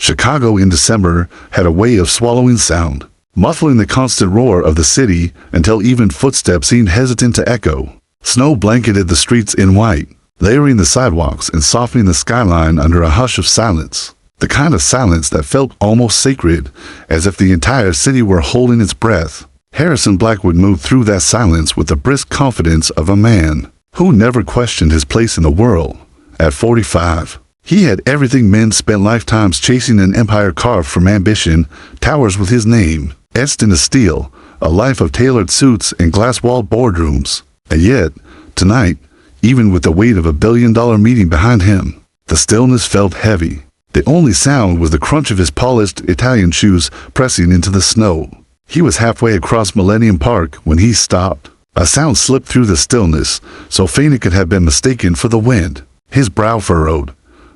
Chicago in December had a way of swallowing sound, muffling the constant roar of the city until even footsteps seemed hesitant to echo. Snow blanketed the streets in white, layering the sidewalks and softening the skyline under a hush of silence. The kind of silence that felt almost sacred, as if the entire city were holding its breath. Harrison Blackwood moved through that silence with the brisk confidence of a man who never questioned his place in the world. At 45, he had everything men spent lifetimes chasing: an empire carved from ambition, towers with his name etched into steel, a life of tailored suits and glass-walled boardrooms. And yet, tonight, even with the weight of $1 billion meeting behind him, the stillness felt heavy. The only sound was the crunch of his polished Italian shoes pressing into the snow. He was halfway across Millennium Park when he stopped. A sound slipped through the stillness, so faint it could have been mistaken for the wind. His brow furrowed.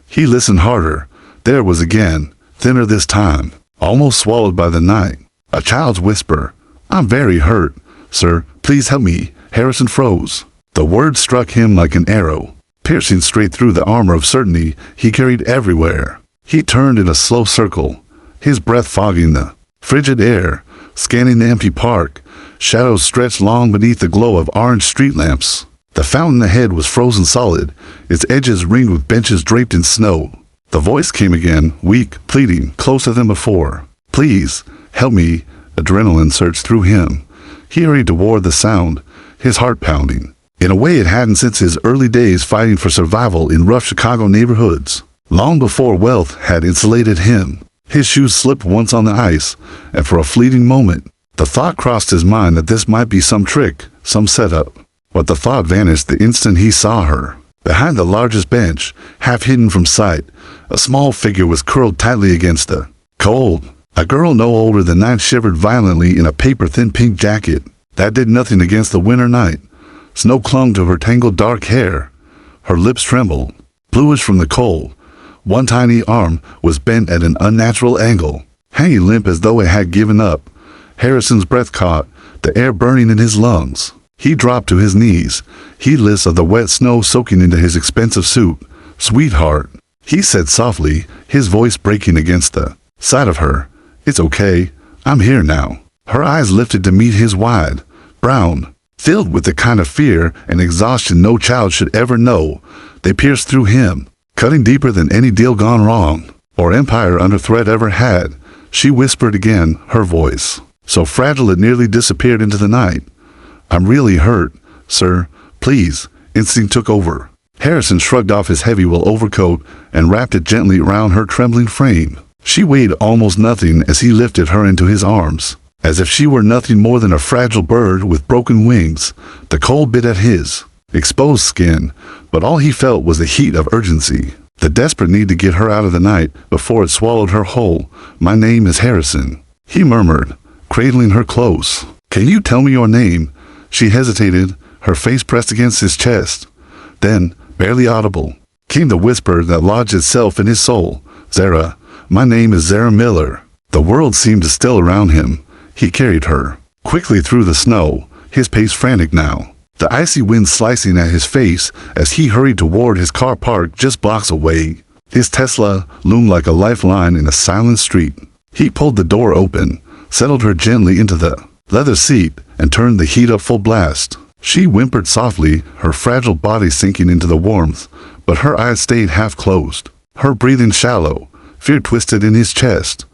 He listened harder. There was again, thinner this time, almost swallowed by the night, a child's whisper. "I'm very hurt, sir. Please help me." Harrison froze. The word struck him like an arrow, piercing straight through the armor of certainty he carried everywhere. He turned in a slow circle, his breath fogging the frigid air, scanning the empty park. Shadows stretched long beneath the glow of orange street lamps. The fountain ahead was frozen solid, its edges ringed with benches draped in snow. The voice came again, weak, pleading, closer than before. "Please, help me." Adrenaline surged through him. He hurried toward the sound, his heart pounding, in a way it hadn't since his early days fighting for survival in rough Chicago neighborhoods. Long before wealth had insulated him, his shoes slipped once on the ice, and for a fleeting moment, the thought crossed his mind that this might be some trick, some setup. But the thought vanished the instant he saw her. Behind the largest bench, half hidden from sight, a small figure was curled tightly against the cold. A girl no older than 9 shivered violently in a paper-thin pink jacket. That did nothing against the winter night. Snow clung to her tangled dark hair. Her lips trembled, bluish from the cold. One tiny arm was bent at an unnatural angle, hanging limp as though it had given up. Harrison's breath caught, the air burning in his lungs. He dropped to his knees, heedless of the wet snow soaking into his expensive suit. "Sweetheart," he said softly, his voice breaking against the side of her. "It's okay. I'm here now." Her eyes lifted to meet his wide, brown, filled with the kind of fear and exhaustion no child should ever know. They pierced through him, cutting deeper than any deal gone wrong, or empire under threat ever had. She whispered again, her voice so fragile it nearly disappeared into the night. "I'm really hurt, sir. Please." Instinct took over. Harrison shrugged off his heavy wool overcoat and wrapped it gently around her trembling frame. She weighed almost nothing as he lifted her into his arms, as if she were nothing more than a fragile bird with broken wings. The cold bit at his exposed skin, but all he felt was the heat of urgency, the desperate need to get her out of the night before it swallowed her whole. "My name is Harrison," he murmured, cradling her close. "Can you tell me your name?" She hesitated, her face pressed against his chest. Then, barely audible, came the whisper that lodged itself in his soul. "Zara. My name is Zara Miller." The world seemed to still around him. He carried her quickly through the snow, his pace frantic now, the icy wind slicing at his face as he hurried toward his car parked just blocks away. His Tesla loomed like a lifeline in a silent street. He pulled the door open, settled her gently into the leather seat, and turned the heat up full blast. She whimpered softly, her fragile body sinking into the warmth, but her eyes stayed half closed, her breathing shallow, fear twisted in his chest.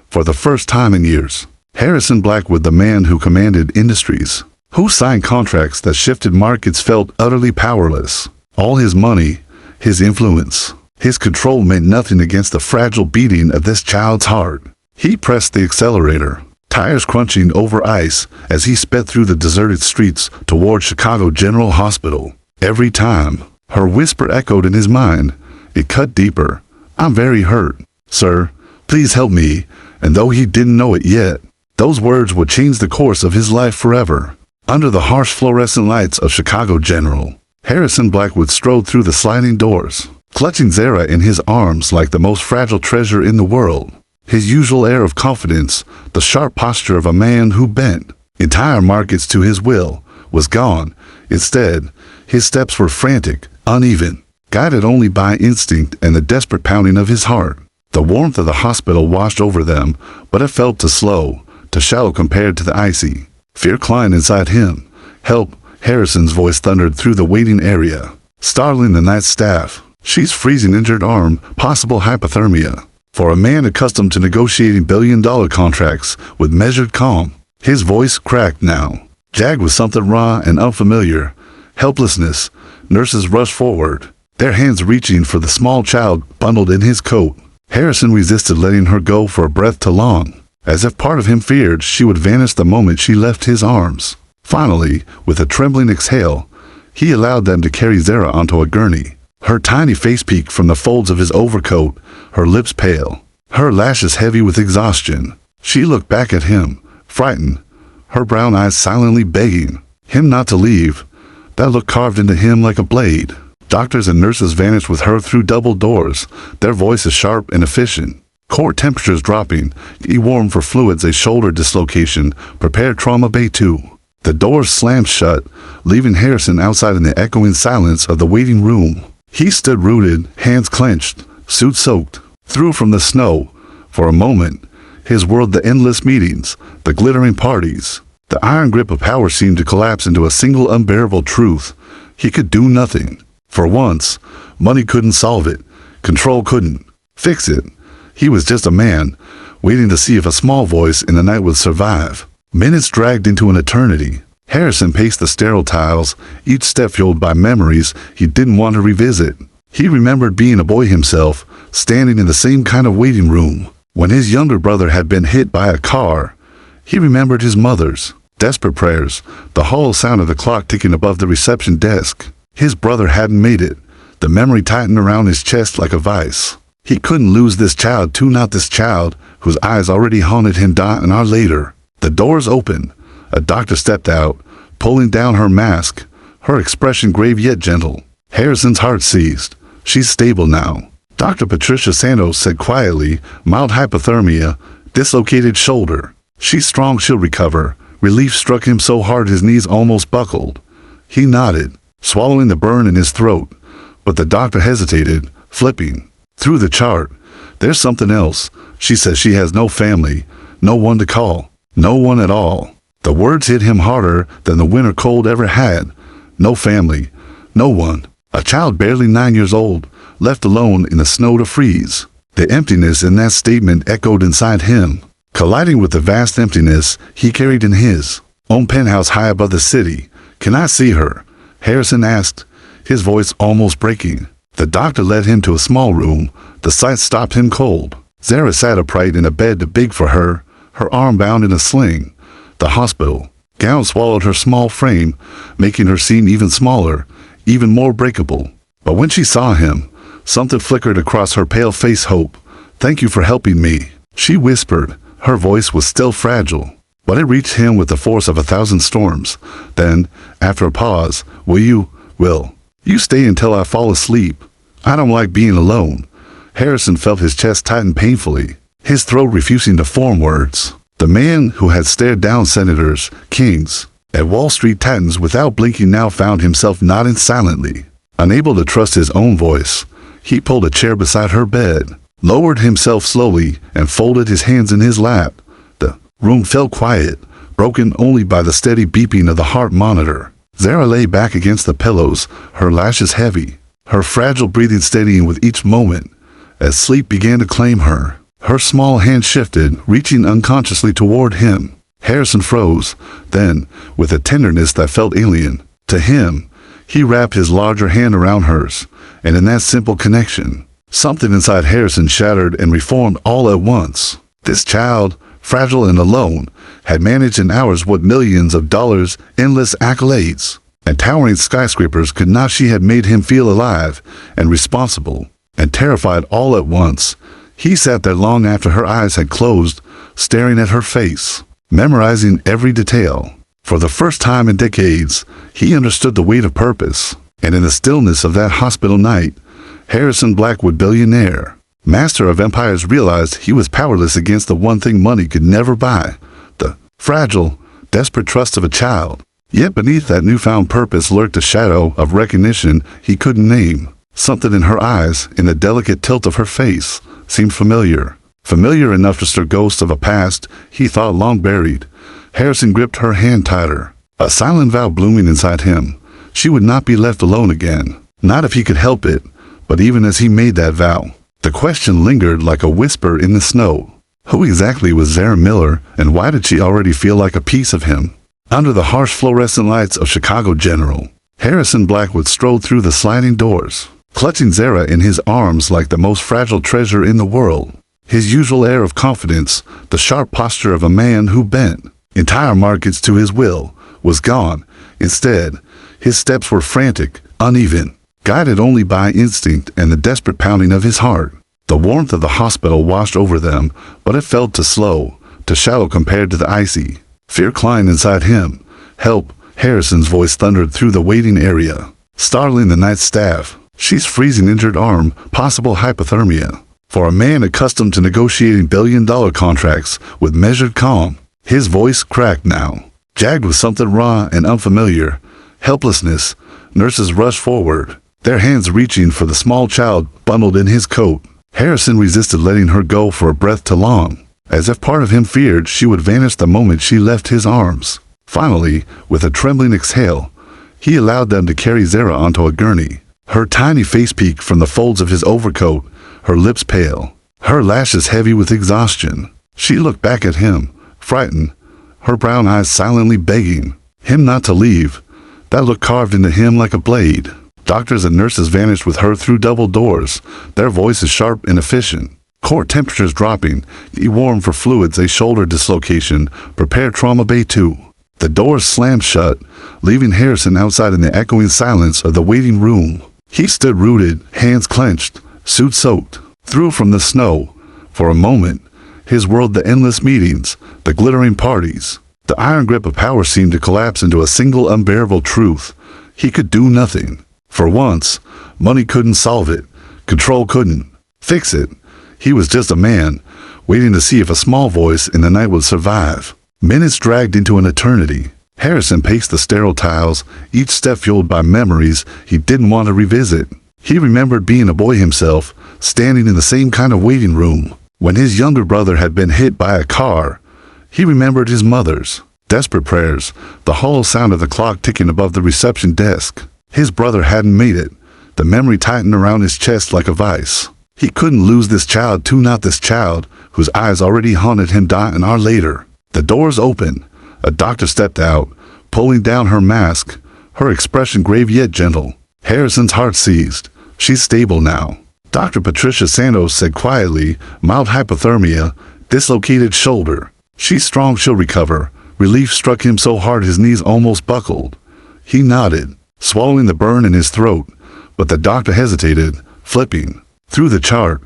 For the first time in years, Harrison Blackwood, the man who commanded industries, who signed contracts that shifted markets, felt utterly powerless. All his money, his influence, his control meant nothing against the fragile beating of this child's heart. He pressed the accelerator, tires crunching over ice as he sped through the deserted streets toward Chicago General Hospital. Every time, her whisper echoed in his mind. It cut deeper. "I'm very hurt, sir. Please help me." And though he didn't know it yet, those words would change the course of his life forever. Under the harsh fluorescent lights of Chicago General, Harrison Blackwood strode through the sliding doors, clutching Zara in his arms like the most fragile treasure in the world. His usual air of confidence, the sharp posture of a man who bent entire markets to his will, was gone. Instead, his steps were frantic, uneven, guided only by instinct and the desperate pounding of his heart. The warmth of the hospital washed over them, but it felt too slow, too shallow compared to the icy. Fear climbed inside him. "Help!" Harrison's voice thundered through the waiting area, startling the night staff. "She's freezing, injured arm, possible hypothermia." For a man accustomed to negotiating billion-dollar contracts with measured calm, his voice cracked now, jagged with something raw and unfamiliar. Helplessness. Nurses rushed forward, their hands reaching for the small child bundled in his coat. Harrison resisted letting her go for a breath too long, as if part of him feared she would vanish the moment she left his arms. Finally, with a trembling exhale, he allowed them to carry Zara onto a gurney. Her tiny face peeked from the folds of his overcoat, her lips pale, her lashes heavy with exhaustion. She looked back at him, frightened, her brown eyes silently begging him not to leave. That look carved into him like a blade. Doctors and nurses vanished with her through double doors, their voices sharp and efficient. Core temperatures dropping, he warmed for fluids, a shoulder dislocation, prepared trauma bay 2. The doors slammed shut, leaving Harrison outside in the echoing silence of the waiting room. He stood rooted, hands clenched, suit soaked, through from the snow. For a moment, his world, the endless meetings, the glittering parties, the iron grip of power seemed to collapse into a single unbearable truth. He could do nothing. For once, money couldn't solve it. Control couldn't fix it. He was just a man, waiting to see if a small voice in the night would survive. Minutes dragged into an eternity. Harrison paced the sterile tiles, each step fueled by memories he didn't want to revisit. He remembered being a boy himself, standing in the same kind of waiting room, when his younger brother had been hit by a car. He remembered his mother's desperate prayers, the hollow sound of the clock ticking above the reception desk. His brother hadn't made it. The memory tightened around his chest like a vice. He couldn't lose this child, too, not this child, whose eyes already haunted him an hour later. The doors opened. A doctor stepped out, pulling down her mask, her expression grave yet gentle. Harrison's heart seized. "She's stable now," Dr. Patricia Santos said quietly. "Mild hypothermia, dislocated shoulder. She's strong, she'll recover." Relief struck him so hard his knees almost buckled. He nodded, swallowing the burn in his throat, but the doctor hesitated, flipping through the chart. "There's something else. She says she has no family, no one to call. No one at all." The words hit him harder than the winter cold ever had. No family. No one. A child barely 9 years old, left alone in the snow to freeze. The emptiness in that statement echoed inside him, colliding with the vast emptiness he carried in his own penthouse high above the city. "Can I see her?" Harrison asked, his voice almost breaking. The doctor led him to a small room. The sight stopped him cold. Zara sat upright in a bed too big for her, her arm bound in a sling. The hospital gown swallowed her small frame, making her seem even smaller, even more breakable. But when she saw him, something flickered across her pale face. "Hope. Thank you for helping me," she whispered. Her voice was still fragile, but it reached him with the force of 1,000 storms. Then, after a pause, will you stay until I fall asleep? I don't like being alone." Harrison felt his chest tighten painfully, his throat refusing to form words. The man who had stared down senators, kings, and Wall Street titans without blinking now found himself nodding silently. Unable to trust his own voice, he pulled a chair beside her bed, lowered himself slowly, and folded his hands in his lap. The room felt quiet, broken only by the steady beeping of the heart monitor. Zara lay back against the pillows, her lashes heavy, her fragile breathing steadying with each moment. As sleep began to claim her, her small hand shifted, reaching unconsciously toward him. Harrison froze. Then, with a tenderness that felt alien to him, he wrapped his larger hand around hers, and in that simple connection, something inside Harrison shattered and reformed all at once. This child, fragile and alone, had managed in hours what millions of dollars, endless accolades, and towering skyscrapers could not. She had made him feel alive and responsible and terrified all at once. He sat there long after her eyes had closed, staring at her face, memorizing every detail. For the first time in decades, he understood the weight of purpose, and in the stillness of that hospital night, Harrison Blackwood, billionaire, master of empires, realized he was powerless against the one thing money could never buy, the fragile, desperate trust of a child. Yet beneath that newfound purpose lurked a shadow of recognition he couldn't name. Something in her eyes, in the delicate tilt of her face, seemed familiar. Familiar enough to stir ghosts of a past he thought long buried. Harrison gripped her hand tighter, a silent vow blooming inside him. She would not be left alone again. Not if he could help it. But even as he made that vow, the question lingered like a whisper in the snow. Who exactly was Zara Miller, and why did she already feel like a piece of him? Under the harsh fluorescent lights of Chicago General, Harrison Blackwood strode through the sliding doors, clutching Zara in his arms like the most fragile treasure in the world. His usual air of confidence, the sharp posture of a man who bent entire markets to his will, was gone. Instead, his steps were frantic, uneven, guided only by instinct and the desperate pounding of his heart. The warmth of the hospital washed over them, but it felt too slow, too shallow compared to the icy. Fear climbed inside him. Help, Harrison's voice thundered through the waiting area, startling the night staff. She's freezing, injured arm, possible hypothermia. For a man accustomed to negotiating billion-dollar contracts with measured calm, his voice cracked now, jagged with something raw and unfamiliar. Helplessness. Nurses rushed forward, their hands reaching for the small child bundled in his coat. Harrison resisted letting her go for a breath too long, as if part of him feared she would vanish the moment she left his arms. Finally, with a trembling exhale, he allowed them to carry Zara onto a gurney. Her tiny face peeked from the folds of his overcoat, her lips pale, her lashes heavy with exhaustion. She looked back at him, frightened, her brown eyes silently begging him not to leave. That look carved into him like a blade. Doctors and nurses vanished with her through double doors, their voices sharp and efficient. Core temperatures dropping, he warmed for fluids, a shoulder dislocation, prepared trauma bay 2. The doors slammed shut, leaving Harrison outside in the echoing silence of the waiting room. He stood rooted, hands clenched, suit soaked, through from the snow. For a moment, his world, the endless meetings, the glittering parties, the iron grip of power seemed to collapse into a single unbearable truth. He could do nothing. For once, money couldn't solve it. Control couldn't fix it. He was just a man, waiting to see if a small voice in the night would survive. Minutes dragged into an eternity. Harrison paced the sterile tiles, each step fueled by memories he didn't want to revisit. He remembered being a boy himself, standing in the same kind of waiting room, when his younger brother had been hit by a car. He remembered his mother's desperate prayers, the hollow sound of the clock ticking above the reception desk. His brother hadn't made it. The memory tightened around his chest like a vice. He couldn't lose this child too, not this child, whose eyes already haunted him an hour later. The doors opened. A doctor stepped out, pulling down her mask, her expression grave yet gentle. Harrison's heart seized. She's stable now. Dr. Patricia Santos said quietly, mild hypothermia, dislocated shoulder. She's strong, she'll recover. Relief struck him so hard his knees almost buckled. He nodded, swallowing the burn in his throat, but the doctor hesitated, flipping through the chart.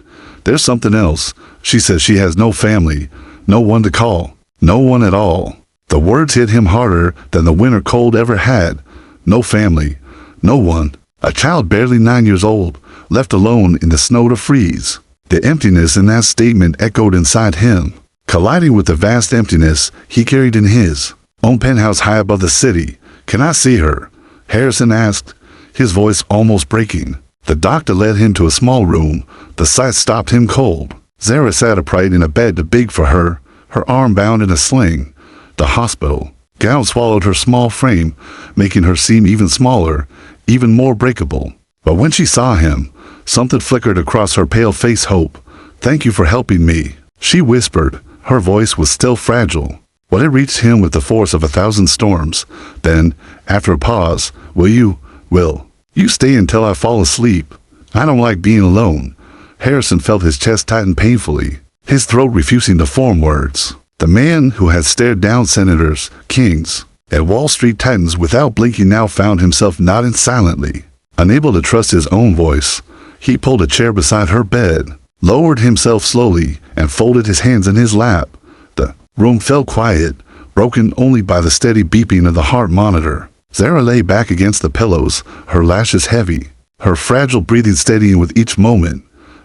There's something else. She says she has no family, no one to call, no one at all. The words hit him harder than the winter cold ever had. No family, no one. A child barely 9 years old, left alone in the snow to freeze. The emptiness in that statement echoed inside him, colliding with the vast emptiness he carried in his own penthouse high above the city. Can I see her? Harrison asked, his voice almost breaking. The doctor led him to a small room. The sight stopped him cold. Zara sat upright in a bed too big for her, her arm bound in a sling. The hospital gown swallowed her small frame, making her seem even smaller, even more breakable. But when she saw him, something flickered across her pale face. Hope. Thank you for helping me, she whispered. Her voice was still fragile, but it reached him with the force of 1,000 storms. Then, after a pause, will you stay until I fall asleep? I don't like being alone. Harrison felt his chest tighten painfully, his throat refusing to form words. The man who had stared down senators, kings, and Wall Street titans without blinking now found himself nodding silently. Unable to trust his own voice, he pulled a chair beside her bed, lowered himself slowly, and folded his hands in his lap. The room felt quiet, broken only by the steady beeping of the heart monitor. Zara lay back against the pillows, her lashes heavy, her fragile breathing steadying with each moment.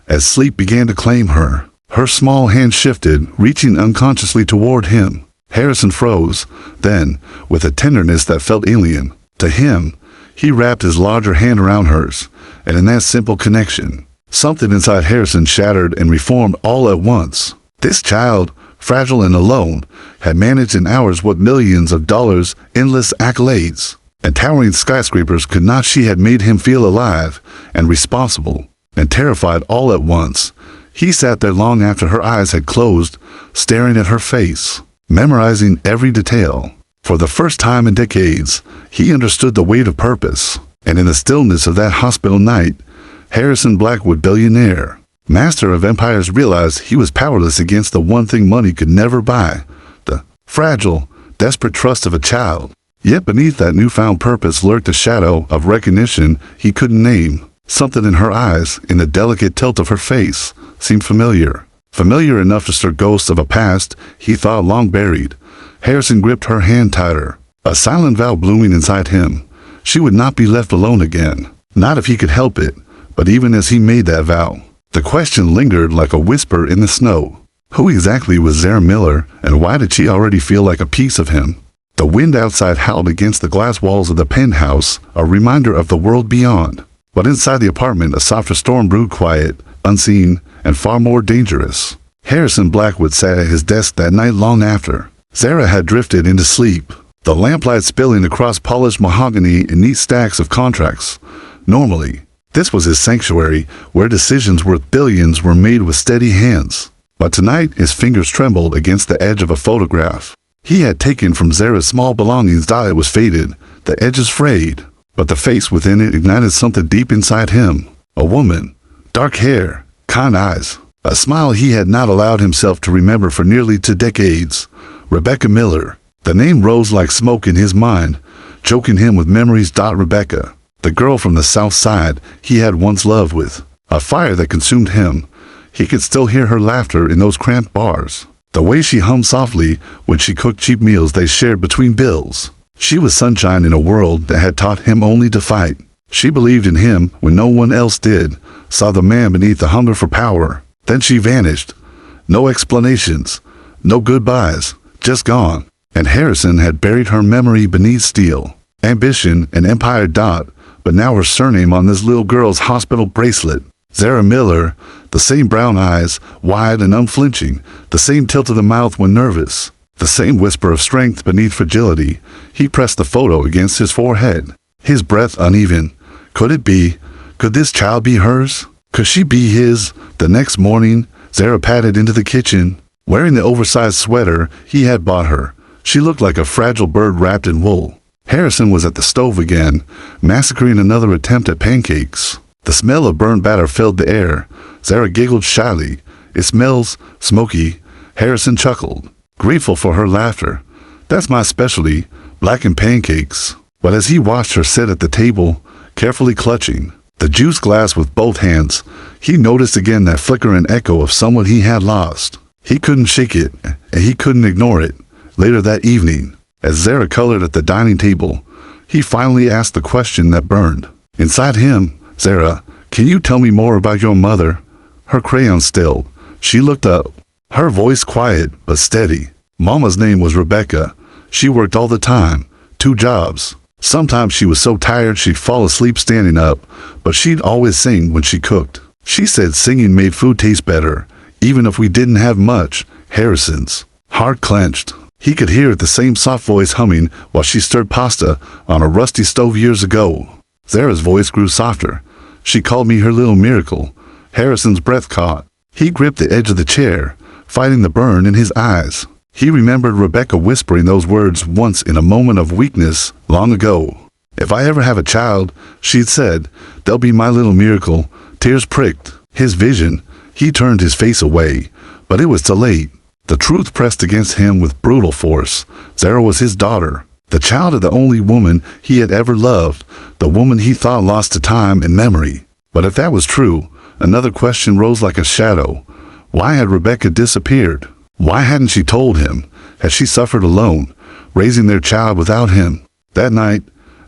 As sleep began to claim her, her small hand shifted, reaching unconsciously toward him. Harrison froze. Then, with a tenderness that felt alien to him, He wrapped his larger hand around hers, and in that simple connection, something inside Harrison shattered and reformed all at once. This child, fragile and alone, had managed in hours what millions of dollars, endless accolades, and towering skyscrapers could not. She had made him feel alive and responsible and terrified all at once. He sat there long after her eyes had closed, staring at her face, memorizing every detail. For the first time in decades, he understood the weight of purpose, and in the stillness of that hospital night, Harrison Blackwood, billionaire, master of empires, realized he was powerless against the one thing money could never buy, the fragile, desperate trust of a child. Yet beneath that newfound purpose lurked a shadow of recognition he couldn't name. Something in her eyes, in the delicate tilt of her face, seemed familiar. Familiar enough to stir ghosts of a past he thought long buried. Harrison gripped her hand tighter, a silent vow blooming inside him. She would not be left alone again. Not if he could help it. But even as he made that vow, the question lingered like a whisper in the snow. Who exactly was Zara Miller, and why did she already feel like a piece of him? The wind outside howled against the glass walls of the penthouse, a reminder of the world beyond. But inside the apartment, a softer storm brewed, quiet, unseen, and far more dangerous. Harrison Blackwood sat at his desk that night long after Zara had drifted into sleep, the lamplight spilling across polished mahogany in neat stacks of contracts. Normally, this was his sanctuary, where decisions worth billions were made with steady hands. But tonight, his fingers trembled against the edge of a photograph he had taken from Zara's small belongings. It was faded, the edges frayed, but the face within it ignited something deep inside him. A woman, dark hair, kind eyes, a smile he had not allowed himself to remember for nearly 2 decades. Rebecca Miller. The name rose like smoke in his mind, choking him with memories. Rebecca, the girl from the South Side he had once loved with a fire that consumed him. He could still hear her laughter in those cramped bars, the way she hummed softly when she cooked cheap meals they shared between bills. She was sunshine in a world that had taught him only to fight. She believed in him when no one else did, saw the man beneath the hunger for power. Then she vanished. No explanations, no goodbyes, just gone. And Harrison had buried her memory beneath steel, ambition, and empire. But now her surname on this little girl's hospital bracelet. Zara Miller, the same brown eyes, wide and unflinching, the same tilt of the mouth when nervous, the same whisper of strength beneath fragility. He pressed the photo against his forehead, his breath uneven. Could it be? Could this child be hers? Could she be his? The next morning, Zara padded into the kitchen, wearing the oversized sweater he had bought her. She looked like a fragile bird wrapped in wool. Harrison was at the stove again, massacring another attempt at pancakes. The smell of burned batter filled the air. Zara giggled shyly. It smells smoky. Harrison chuckled, grateful for her laughter. That's my specialty, blackened pancakes. But as he watched her sit at the table, carefully clutching the juice glass with both hands, he noticed again that flicker and echo of someone he had lost. He couldn't shake it, and he couldn't ignore it. Later that evening, as Zara colored at the dining table, he finally asked the question that burned inside him. Zara, can you tell me more about your mother? Her crayon stilled. She looked up, her voice quiet but steady. Mama's name was Rebecca. She worked all the time, 2 jobs. Sometimes she was so tired she'd fall asleep standing up, but she'd always sing when she cooked. She said singing made food taste better, even if we didn't have much. Harrison's heart clenched. He could hear the same soft voice humming while she stirred pasta on a rusty stove years ago. Zara's voice grew softer. She called me her little miracle. Harrison's breath caught. He gripped the edge of the chair, fighting the burn in his eyes. He remembered Rebecca whispering those words once in a moment of weakness long ago. If I ever have a child, she'd said, they'll be my little miracle. Tears pricked his vision. He turned his face away, but it was too late. The truth pressed against him with brutal force. Zara was his daughter, the child of the only woman he had ever loved, the woman he thought lost to time and memory. But if that was true, another question rose like a shadow. Why had Rebecca disappeared? Why hadn't she told him? Had she suffered alone, raising their child without him? That night,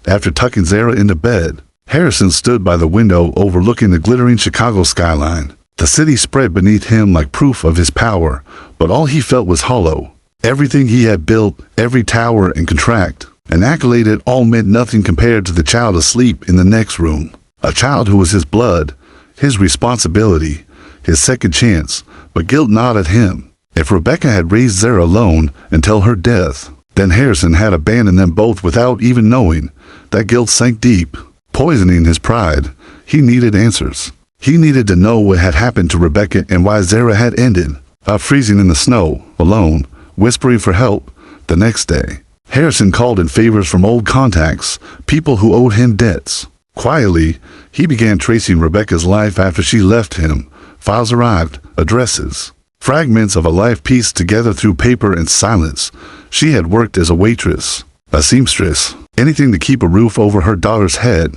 after tucking Zara into bed, Harrison stood by the window overlooking the glittering Chicago skyline. The city spread beneath him like proof of his power, but all he felt was hollow. Everything he had built, every tower and contract, An accolade it all meant nothing compared to the child asleep in the next room. A child who was his blood, his responsibility, his second chance, but guilt gnawed at him. If Rebecca had raised Zara alone until her death, then Harrison had abandoned them both without even knowing. That guilt sank deep, poisoning his pride. He needed answers. He needed to know what had happened to Rebecca and why Zara had ended, freezing in the snow, alone, whispering for help. The next day, Harrison called in favors from old contacts, people who owed him debts. Quietly, he began tracing Rebecca's life after she left him. Files arrived, addresses, fragments of a life pieced together through paper and silence. She had worked as a waitress, a seamstress, anything to keep a roof over her daughter's head.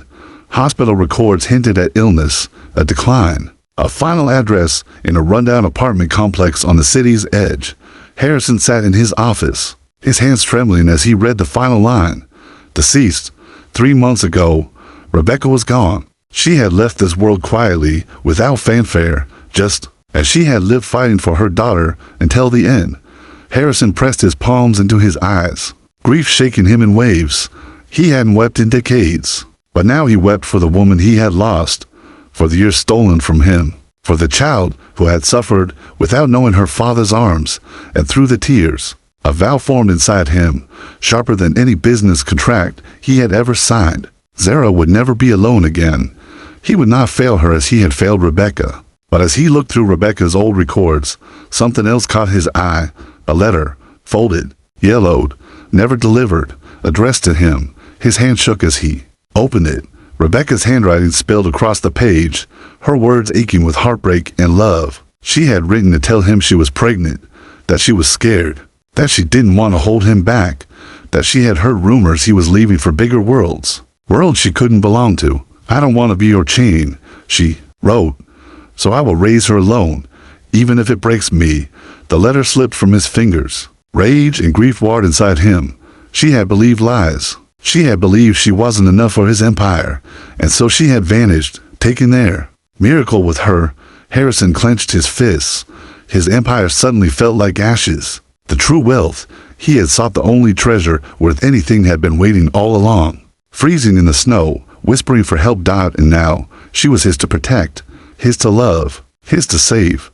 Hospital records hinted at illness, a decline. A final address in a rundown apartment complex on the city's edge. Harrison sat in his office, his hands trembling as he read the final line. Deceased. 3 months ago, Rebecca was gone. She had left this world quietly, without fanfare, just as she had lived fighting for her daughter until the end. Harrison pressed his palms into his eyes, grief shaking him in waves. He hadn't wept in decades, but now he wept for the woman he had lost, for the years stolen from him, for the child who had suffered without knowing her father's arms, and through the tears, a vow formed inside him, sharper than any business contract he had ever signed. Zara would never be alone again. He would not fail her as he had failed Rebecca. But as he looked through Rebecca's old records, something else caught his eye. A letter, folded, yellowed, never delivered, addressed to him. His hand shook as he opened it. Rebecca's handwriting spilled across the page, her words aching with heartbreak and love. She had written to tell him she was pregnant, that she was scared, that she didn't want to hold him back, that she had heard rumors he was leaving for bigger worlds, worlds she couldn't belong to. I don't want to be your chain, she wrote, so I will raise her alone, even if it breaks me. The letter slipped from his fingers. Rage and grief warred inside him. She had believed lies. She had believed she wasn't enough for his empire, and so she had vanished, taken there. Miracle with her. Harrison clenched his fists. His empire suddenly felt like ashes. The true wealth he had sought, the only treasure worth anything, had been waiting all along. Freezing in the snow, whispering for help, died, and now she was his to protect, his to love, his to save.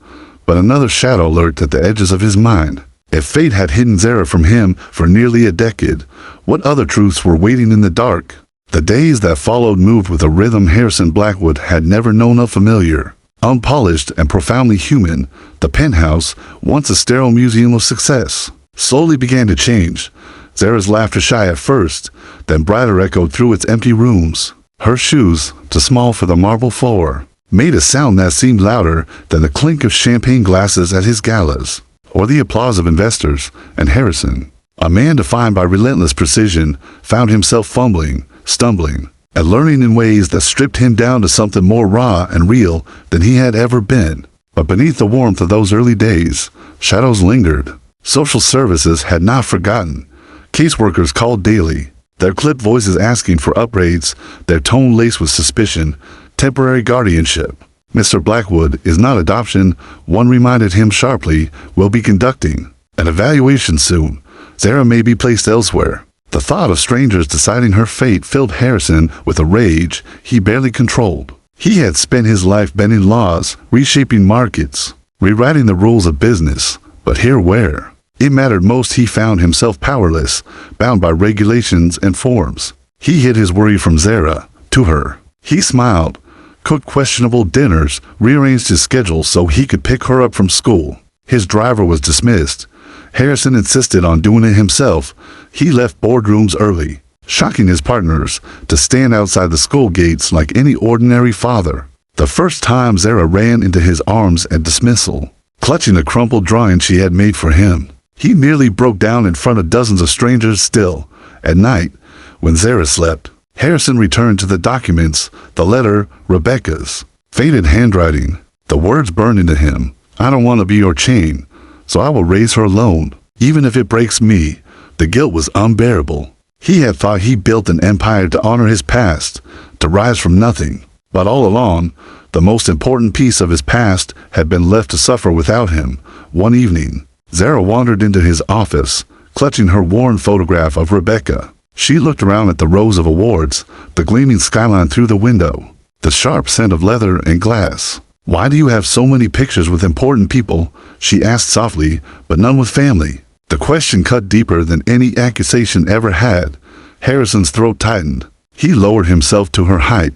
But another shadow lurked at the edges of his mind. If fate had hidden Zara from him for nearly a decade, what other truths were waiting in the dark? The days that followed moved with a rhythm Harrison Blackwood had never known of. Familiar, unpolished, and profoundly human. The penthouse, once a sterile museum of success, slowly began to change. Zara's laughter, shy at first, then brighter, echoed through its empty rooms. Her shoes, too small for the marble floor, made a sound that seemed louder than the clink of champagne glasses at his galas, or the applause of investors. And Harrison, a man defined by relentless precision, found himself fumbling, stumbling, and learning in ways that stripped him down to something more raw and real than he had ever been. But beneath the warmth of those early days, shadows lingered. Social services had not forgotten. Caseworkers called daily, their clipped voices asking for upgrades, their tone laced with suspicion, temporary guardianship. Mr. Blackwood is not adoption, one reminded him sharply, will be conducting an evaluation soon. Zara may be placed elsewhere. The thought of strangers deciding her fate filled Harrison with a rage he barely controlled. He had spent his life bending laws, reshaping markets, rewriting the rules of business. But here, where it mattered most, he found himself powerless, bound by regulations and forms. He hid his worry from Zara. To her, he smiled, cooked questionable dinners, rearranged his schedule so he could pick her up from school. His driver was dismissed. Harrison insisted on doing it himself. He left boardrooms early, shocking his partners, to stand outside the school gates like any ordinary father. The first time Zara ran into his arms at dismissal, clutching a crumpled drawing she had made for him. He nearly broke down in front of dozens of strangers. Still, at night, when Zara slept, Harrison returned to the documents, the letter, Rebecca's faded handwriting. The words burned into him. I don't want to be your chain, so I will raise her alone, even if it breaks me. The guilt was unbearable. He had thought he built an empire to honor his past, to rise from nothing. But all along, the most important piece of his past had been left to suffer without him. One evening, Zara wandered into his office, clutching her worn photograph of Rebecca. She looked around at the rows of awards, the gleaming skyline through the window, the sharp scent of leather and glass. "Why do you have so many pictures with important people?" she asked softly, "but none with family?" The question cut deeper than any accusation ever had. Harrison's throat tightened. He lowered himself to her height,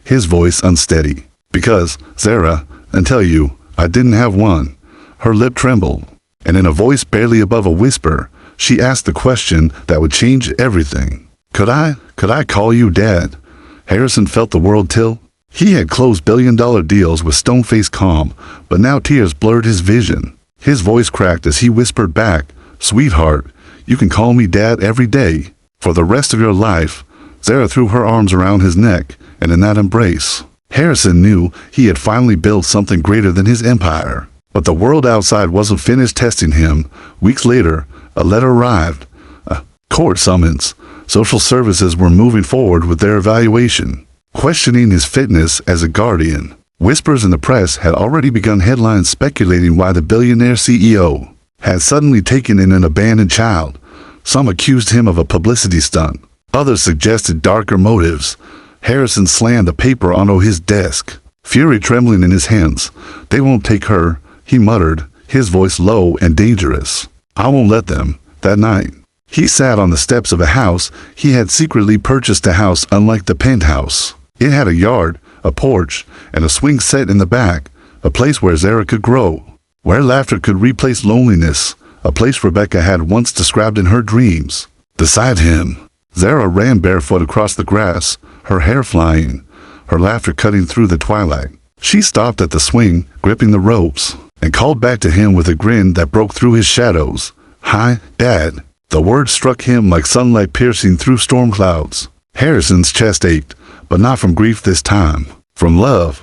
his voice unsteady. "Because, Zara, until you, I didn't have one." Her lip trembled, and in a voice barely above a whisper, she asked the question that would change everything. Could I call you Dad?" Harrison felt the world tilt. He had closed billion-dollar deals with stone-faced calm, but now tears blurred his vision. His voice cracked as he whispered back, "Sweetheart, you can call me Dad every day. For the rest of your life." Zara threw her arms around his neck, and in that embrace, Harrison knew he had finally built something greater than his empire. But the world outside wasn't finished testing him. Weeks later, a letter arrived. A court summons. Social services were moving forward with their evaluation, questioning his fitness as a guardian. Whispers in the press had already begun headlines speculating why the billionaire CEO had suddenly taken in an abandoned child. Some accused him of a publicity stunt. Others suggested darker motives. Harrison slammed the paper onto his desk, fury trembling in his hands. "They won't take her," he muttered, his voice low and dangerous. "I won't let them." That night, he sat on the steps of a house. He had secretly purchased a house unlike the penthouse. It had a yard, a porch, and a swing set in the back, a place where Zara could grow, where laughter could replace loneliness, a place Rebecca had once described in her dreams. Beside him, Zara ran barefoot across the grass, her hair flying, her laughter cutting through the twilight. She stopped at the swing, gripping the ropes, and called back to him with a grin that broke through his shadows. "Hi, Dad." The word struck him like sunlight piercing through storm clouds. Harrison's chest ached, but not from grief this time. From love,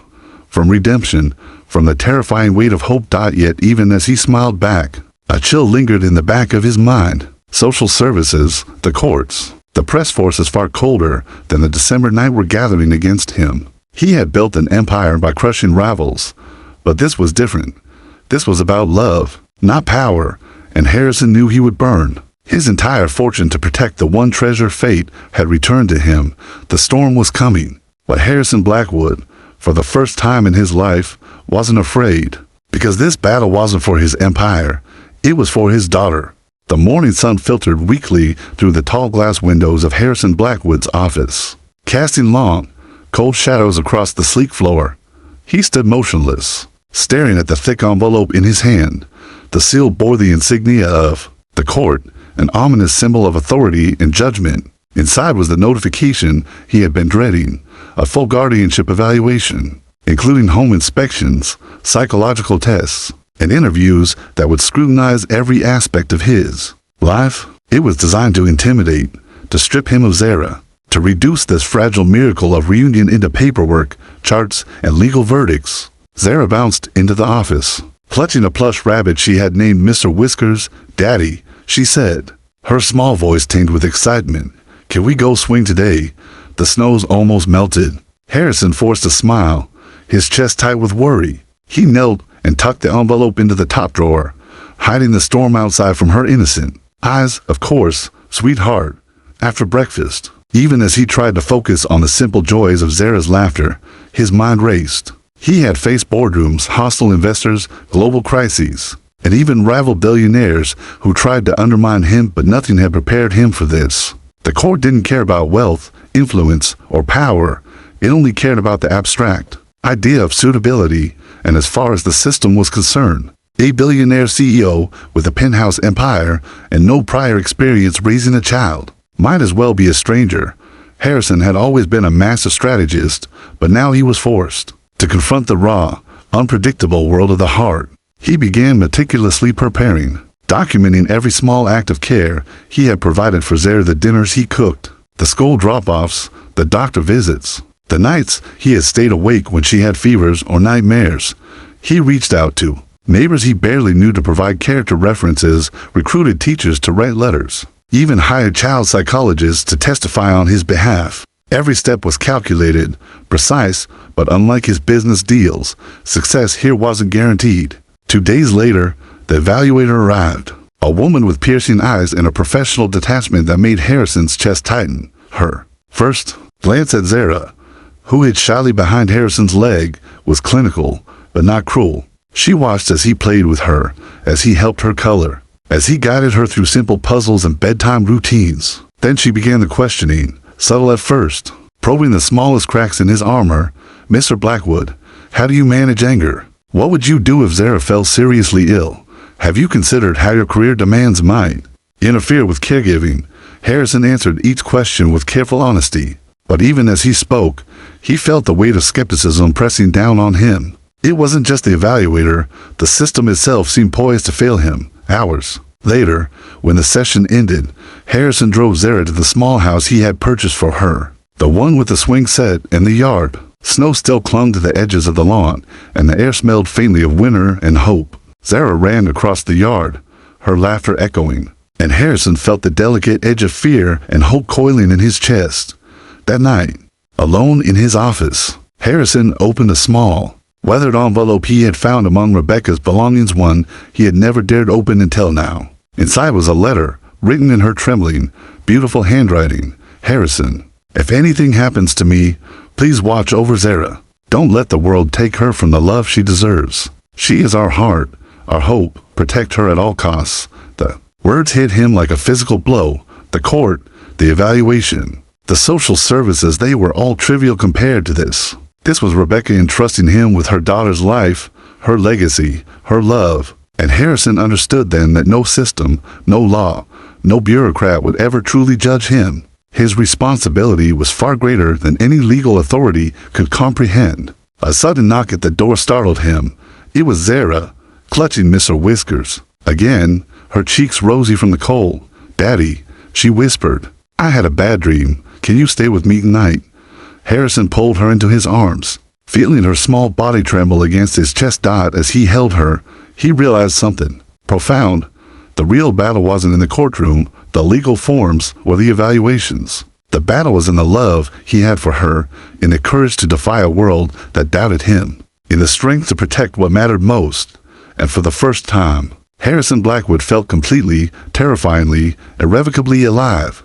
from redemption, from the terrifying weight of hope. Yet even as he smiled back, a chill lingered in the back of his mind. Social services, the courts, the press forces far colder than the December night were gathering against him. He had built an empire by crushing rivals, but this was different. This was about love, not power, and Harrison knew he would burn his entire fortune to protect the one treasure. Fate had returned to him. The storm was coming, but Harrison Blackwood, for the first time in his life, wasn't afraid. Because this battle wasn't for his empire, it was for his daughter. The morning sun filtered weakly through the tall glass windows of Harrison Blackwood's office, casting long, cold shadows across the sleek floor. He stood motionless, staring at the thick envelope in his hand. The seal bore the insignia of the court, an ominous symbol of authority and judgment. Inside was the notification he had been dreading, a full guardianship evaluation, including home inspections, psychological tests, and interviews that would scrutinize every aspect of his life. It was designed to intimidate, to strip him of Zara, to reduce this fragile miracle of reunion into paperwork, charts, and legal verdicts. Zara bounced into the office, clutching a plush rabbit she had named Mr. Whiskers. "Daddy," she said, her small voice tinged with excitement. "Can we go swing today? The snow's almost melted." Harrison forced a smile, his chest tight with worry. He knelt and tucked the envelope into the top drawer, hiding the storm outside from her innocent eyes. "Of course, sweetheart. After breakfast." Even as he tried to focus on the simple joys of Zara's laughter, his mind raced. He had faced boardrooms, hostile investors, global crises, and even rival billionaires who tried to undermine him, but nothing had prepared him for this. The court didn't care about wealth, influence, or power. It only cared about the abstract idea of suitability, and as far as the system was concerned, a billionaire CEO with a penthouse empire and no prior experience raising a child might as well be a stranger. Harrison had always been a master strategist, but now he was forced to confront the raw, unpredictable world of the heart. He began meticulously preparing, documenting every small act of care he had provided for Zara: the dinners he cooked, the school drop-offs, the doctor visits, the nights he had stayed awake when she had fevers or nightmares. He reached out to neighbors he barely knew to provide character references, recruited teachers to write letters, even hired child psychologists to testify on his behalf. Every step was calculated, precise, but unlike his business deals, success here wasn't guaranteed. 2 days later, the evaluator arrived. A woman with piercing eyes and a professional detachment that made Harrison's chest tighten. Her first glance at Zara, who hid shyly behind Harrison's leg, was clinical, but not cruel. She watched as he played with her, as he helped her color, as he guided her through simple puzzles and bedtime routines. Then she began the questioning, subtle at first, probing the smallest cracks in his armor. "Mr. Blackwood, how do you manage anger? What would you do if Zara fell seriously ill? Have you considered how your career demands might interfere with caregiving?" Harrison answered each question with careful honesty, but even as he spoke, he felt the weight of skepticism pressing down on him. It wasn't just the evaluator, the system itself seemed poised to fail him. Hours later, when the session ended, Harrison drove Zara to the small house he had purchased for her, the one with the swing set and the yard. Snow still clung to the edges of the lawn, and the air smelled faintly of winter and hope. Zara ran across the yard, her laughter echoing, and Harrison felt the delicate edge of fear and hope coiling in his chest. That night, alone in his office, Harrison opened a small, weathered envelope he had found among Rebecca's belongings, one he had never dared open until now. Inside was a letter, written in her trembling, beautiful handwriting. "Harrison, if anything happens to me, please watch over Zara. Don't let the world take her from the love she deserves. She is our heart, our hope. Protect her at all costs." The words hit him like a physical blow. The court, the evaluation, the social services, they were all trivial compared to this. This was Rebecca entrusting him with her daughter's life, her legacy, her love. And Harrison understood then that no system, no law, no bureaucrat would ever truly judge him. His responsibility was far greater than any legal authority could comprehend. A sudden knock at the door startled him. It was Zara, clutching Mr. Whiskers. Again, her cheeks rosy from the cold. "Daddy," she whispered, "I had a bad dream. Can you stay with me tonight?" Harrison pulled her into his arms. Feeling her small body tremble against his chest as he held her, he realized something profound. The real battle wasn't in the courtroom, the legal forms, or the evaluations. The battle was in the love he had for her, in the courage to defy a world that doubted him, in the strength to protect what mattered most. And for the first time, Harrison Blackwood felt completely, terrifyingly, irrevocably alive.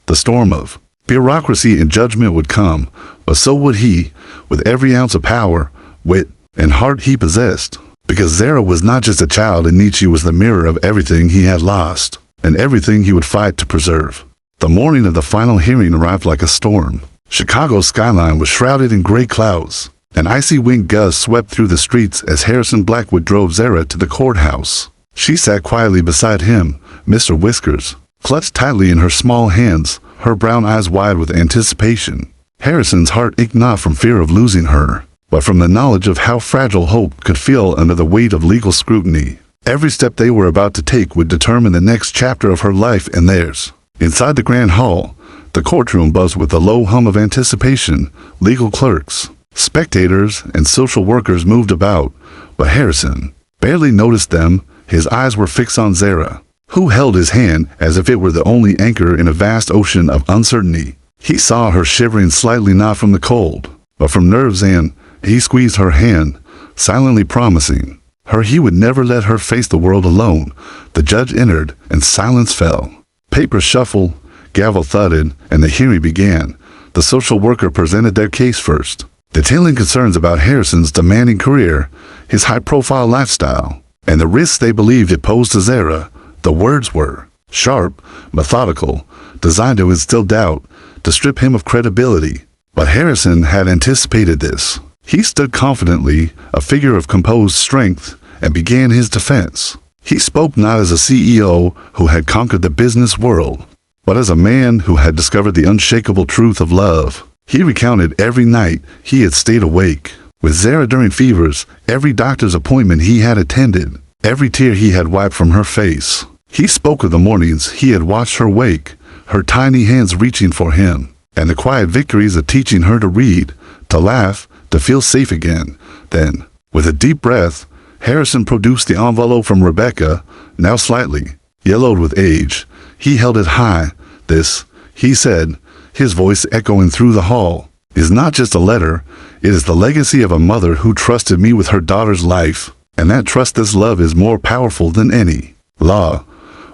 The storm of bureaucracy and judgment would come, but so would he, with every ounce of power, wit, and heart he possessed. Because Zara was not just a child, and Nietzsche was the mirror of everything he had lost, and everything he would fight to preserve. The morning of the final hearing arrived like a storm. Chicago's skyline was shrouded in gray clouds. An icy wind gust swept through the streets as Harrison Blackwood drove Zara to the courthouse. She sat quietly beside him, Mr. Whiskers, clutched tightly in her small hands, her brown eyes wide with anticipation. Harrison's heart ached not from fear of losing her, but from the knowledge of how fragile hope could feel under the weight of legal scrutiny. Every step they were about to take would determine the next chapter of her life and theirs. Inside the grand hall, the courtroom buzzed with a low hum of anticipation. Legal clerks, spectators, and social workers moved about, but Harrison barely noticed them. His eyes were fixed on Zara, who held his hand as if it were the only anchor in a vast ocean of uncertainty. He saw her shivering slightly, not from the cold, but from nerves, and he squeezed her hand, silently promising her he would never let her face the world alone. The judge entered, and silence fell. Papers shuffled, gavel thudded, and the hearing began. The social worker presented their case first, detailing concerns about Harrison's demanding career, his high-profile lifestyle, and the risks they believed it posed to Zara. The words were sharp, methodical, designed to instill doubt, to strip him of credibility. But Harrison had anticipated this. He stood confidently, a figure of composed strength, and began his defense. He spoke not as a CEO who had conquered the business world, but as a man who had discovered the unshakable truth of love. He recounted every night he had stayed awake with Zara during fevers, every doctor's appointment he had attended, every tear he had wiped from her face. He spoke of the mornings he had watched her wake, her tiny hands reaching for him, and the quiet victories of teaching her to read, to laugh, to feel safe again. Then, with a deep breath, Harrison produced the envelope from Rebecca, now slightly yellowed with age. He held it high. "This," he said, his voice echoing through the hall, "is not just a letter. It is the legacy of a mother who trusted me with her daughter's life. And that trust, this love, is more powerful than any law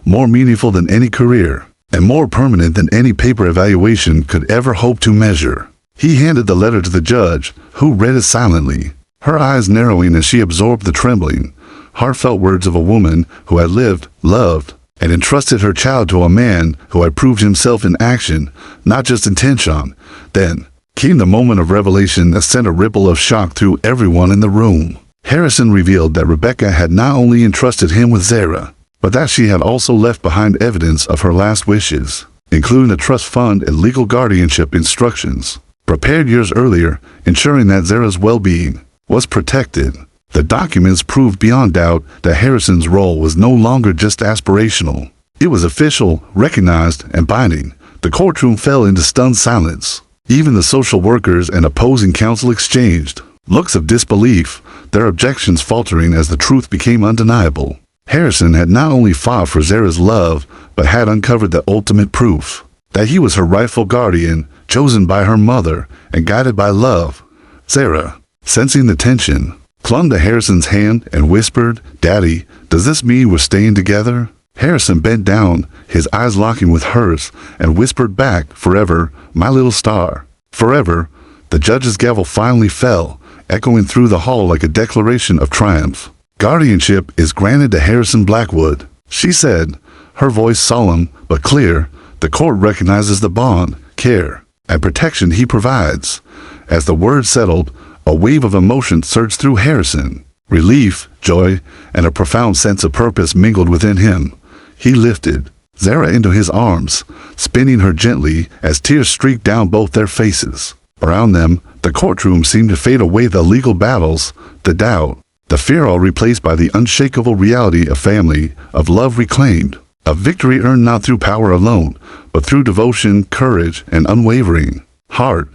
more meaningful than any career, and more permanent than any paper evaluation could ever hope to measure. He handed the letter to the judge, who read it silently, her eyes narrowing as she absorbed the trembling, heartfelt words of a woman who had lived, loved, and entrusted her child to a man who had proved himself in action, not just intention. Then came the moment of revelation that sent a ripple of shock through everyone in the room. Harrison revealed that Rebecca had not only entrusted him with Zara, but that she had also left behind evidence of her last wishes, including a trust fund and legal guardianship instructions, prepared years earlier, ensuring that Zara's well-being was protected. The documents proved beyond doubt that Harrison's role was no longer just aspirational. It was official, recognized, and binding. The courtroom fell into stunned silence. Even the social workers and opposing counsel exchanged looks of disbelief, their objections faltering as the truth became undeniable. Harrison had not only fought for Zara's love, but had uncovered the ultimate proof that he was her rightful guardian, chosen by her mother and guided by love. Zara, sensing the tension, clung to Harrison's hand and whispered, "Daddy, does this mean we're staying together?" Harrison bent down, his eyes locking with hers, and whispered back, "Forever, my little star." Forever. The judge's gavel finally fell, echoing through the hall like a declaration of triumph. "Guardianship is granted to Harrison Blackwood," she said, her voice solemn but clear. "The court recognizes the bond, care, and protection he provides." As the words settled, a wave of emotion surged through Harrison. Relief, joy, and a profound sense of purpose mingled within him. He lifted Zara into his arms, spinning her gently as tears streaked down both their faces. Around them, the courtroom seemed to fade away, the legal battles, the doubt, the fear, all replaced by the unshakable reality of family, of love reclaimed, of victory earned not through power alone, but through devotion, courage, and unwavering heart.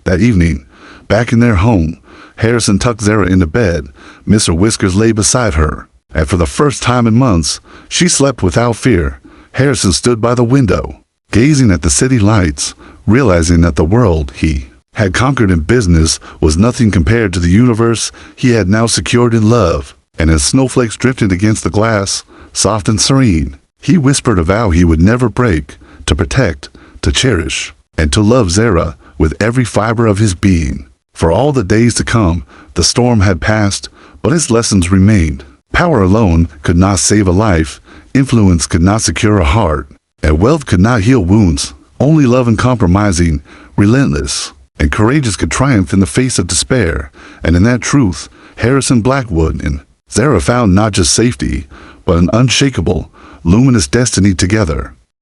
That evening, back in their home, Harrison tucked Zara into bed. Mr. Whiskers lay beside her, and for the first time in months, she slept without fear. Harrison stood by the window, gazing at the city lights, realizing that the world he had conquered in business was nothing compared to the universe he had now secured in love. And as snowflakes drifted against the glass, soft and serene, he whispered a vow he would never break: to protect, to cherish, and to love Zara with every fiber of his being. For all the days to come, the storm had passed, but its lessons remained. Power alone could not save a life, influence could not secure a heart, and wealth could not heal wounds. Only love, uncompromising, relentless, and courageous, could triumph in the face of despair. And in that truth, Harrison Blackwood and Zara found not just safety, but an unshakable, luminous destiny together.